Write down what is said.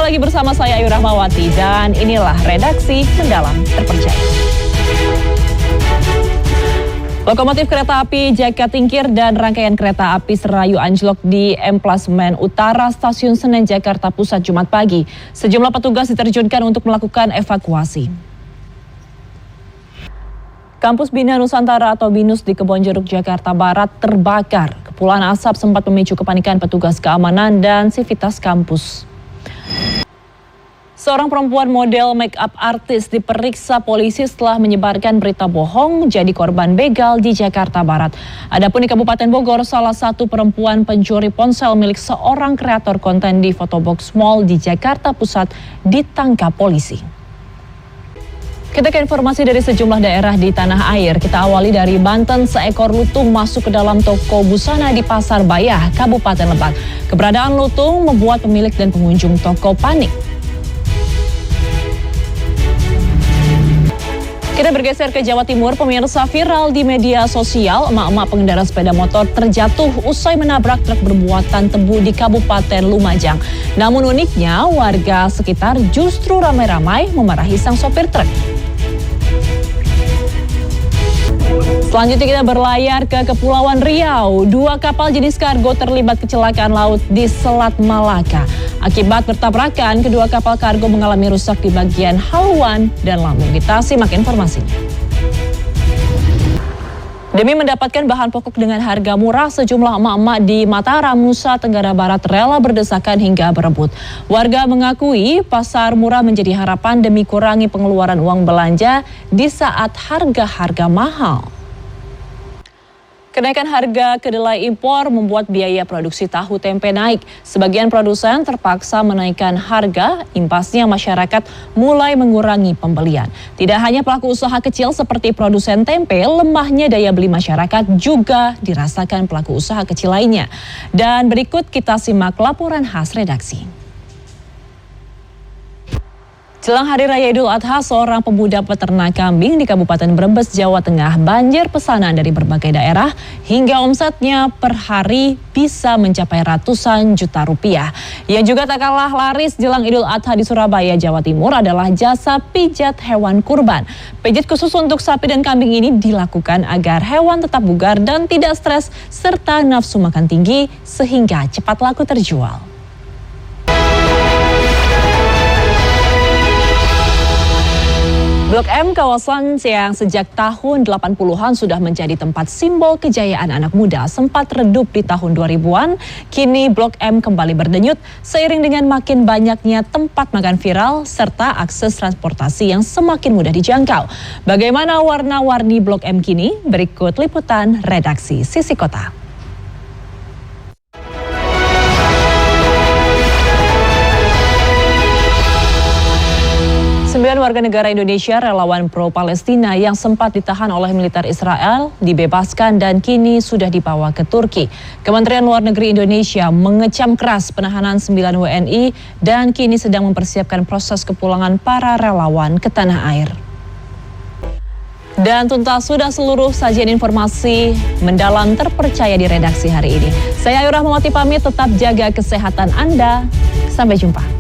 lagi bersama saya Ayu Rahmawati dan inilah Redaksi Mendalam Terpercaya. Lokomotif kereta api Jaka Tingkir dan rangkaian kereta api Serayu anjlok di emplasmen utara Stasiun Senen Jakarta Pusat Jumat pagi. Sejumlah petugas diterjunkan untuk melakukan evakuasi. Kampus Bina Nusantara atau BINUS di Kebonjeruk, Jakarta Barat terbakar. Kepulan asap sempat memicu kepanikan petugas keamanan dan sivitas kampus. Seorang perempuan model make-up artis diperiksa polisi setelah menyebarkan berita bohong jadi korban begal di Jakarta Barat. Adapun di Kabupaten Bogor, salah satu perempuan pencuri ponsel milik seorang kreator konten di Photobox Mall di Jakarta Pusat ditangkap polisi. Kita ke informasi dari sejumlah daerah di tanah air. Kita awali dari Banten, seekor lutung masuk ke dalam toko busana di Pasar Bayah, Kabupaten Lebak. Keberadaan lutung membuat pemilik dan pengunjung toko panik. Kita bergeser ke Jawa Timur, pemirsa. Viral di media sosial, emak-emak pengendara sepeda motor terjatuh usai menabrak truk bermuatan tebu di Kabupaten Lumajang. Namun uniknya, warga sekitar justru ramai-ramai memarahi sang sopir truk. Selanjutnya kita berlayar ke Kepulauan Riau. 2 kapal jenis kargo terlibat kecelakaan laut di Selat Malaka. Akibat bertabrakan, kedua kapal kargo mengalami rusak di bagian haluan dan lambung. Kita simak informasinya. Demi mendapatkan bahan pokok dengan harga murah, sejumlah emak-emak di Mataram, Nusa Tenggara Barat rela berdesakan hingga berebut. Warga mengakui pasar murah menjadi harapan demi kurangi pengeluaran uang belanja di saat harga-harga mahal. Kenaikan harga kedelai impor membuat biaya produksi tahu tempe naik. Sebagian produsen terpaksa menaikkan harga, imbasnya masyarakat mulai mengurangi pembelian. Tidak hanya pelaku usaha kecil seperti produsen tempe, lemahnya daya beli masyarakat juga dirasakan pelaku usaha kecil lainnya. Dan berikut kita simak laporan khas redaksi. Jelang Hari Raya Idul Adha, seorang pemuda peternak kambing di Kabupaten Brebes, Jawa Tengah banjir pesanan dari berbagai daerah hingga omsetnya per hari bisa mencapai ratusan juta rupiah. Yang juga tak kalah laris jelang Idul Adha di Surabaya, Jawa Timur adalah jasa pijat hewan kurban. Pijat khusus untuk sapi dan kambing ini dilakukan agar hewan tetap bugar dan tidak stres serta nafsu makan tinggi sehingga cepat laku terjual. Blok M, kawasan yang sejak tahun 80-an sudah menjadi tempat simbol kejayaan anak muda, sempat redup di tahun 2000-an, kini Blok M kembali berdenyut seiring dengan makin banyaknya tempat makan viral serta akses transportasi yang semakin mudah dijangkau. Bagaimana warna-warni Blok M kini? Berikut liputan redaksi Sisi Kota. 9 warga negara Indonesia relawan pro-Palestina yang sempat ditahan oleh militer Israel dibebaskan dan kini sudah dibawa ke Turki. Kementerian Luar Negeri Indonesia mengecam keras penahanan 9 WNI dan kini sedang mempersiapkan proses kepulangan para relawan ke tanah air. Dan tuntas sudah seluruh sajian informasi mendalam terpercaya di redaksi hari ini. Saya Ayu Rahmawati pamit, tetap jaga kesehatan Anda. Sampai jumpa.